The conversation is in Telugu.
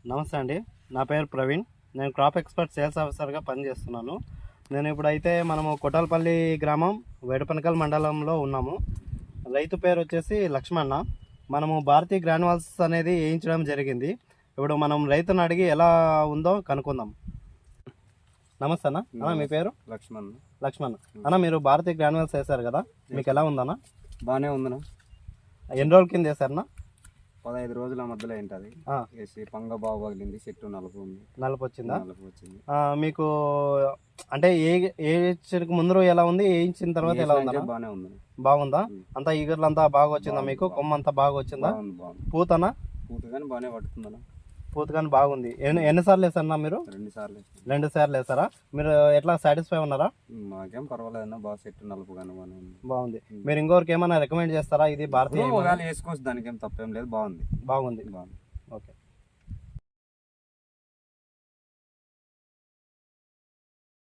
నమస్తే అండి, నా పేరు ప్రవీణ్. నేను క్రాప్ ఎక్స్పర్ట్ సేల్స్ ఆఫీసర్గా పనిచేస్తున్నాను. నేను ఇప్పుడైతే మనము కొటాలపల్లి గ్రామం వేడపనకల్ మండలంలో ఉన్నాము. రైతు పేరు వచ్చేసి లక్ష్మణ. మనము భారతీ గ్రాన్యువల్స్ అనేది వేయించడం జరిగింది. ఇప్పుడు మనం రైతుని అడిగి ఎలా ఉందో కనుక్కుందాం. నమస్తే అన్న. మీ పేరు? లక్ష్మణ్ అన్న, మీరు భారతీ గ్రాన్యువల్స్ వేశారు కదా, మీకు ఎలా ఉందన్న? బాగానే ఉందన్న. ఎన్ని రోజుల కింద వేశారన్నా? 15 రోజుల మధ్యలో ఏంటది వేసి పంగ బాగా పగిలింది, చెట్టు నలుపు వచ్చిందా? మీకు అంటే వేయించడానికి ముందు ఎలా ఉంది, వేయించిన తర్వాత ఎలా ఉందా? బాగానే ఉంది. బాగుందా? అంతా ఈగర్లు అంతా బాగా వచ్చిందా మీకు? కొమ్మ అంతా బాగా వచ్చిందా? పూతనా? పూత కానీ బాగానే పడుతుందన్న. పూత కానీ బాగుంది. ఎన్నిసార్లు వేసారన్నా మీరు? 2 సార్లు వేసారా? మీరు ఎట్లా సాటిస్ఫై ఉన్నారా? మాకేం పర్వాలేదన్నా, బాగా చెట్టు నలుపు కానీ బాగుంది. మీరు ఇంకొకరికి ఏమైనా రికమెండ్ చేస్తారా? ఇది భారతీయ వేసుకోవచ్చు, దానికి ఏం తప్పేం లేదు. బాగుంది. ఓకే.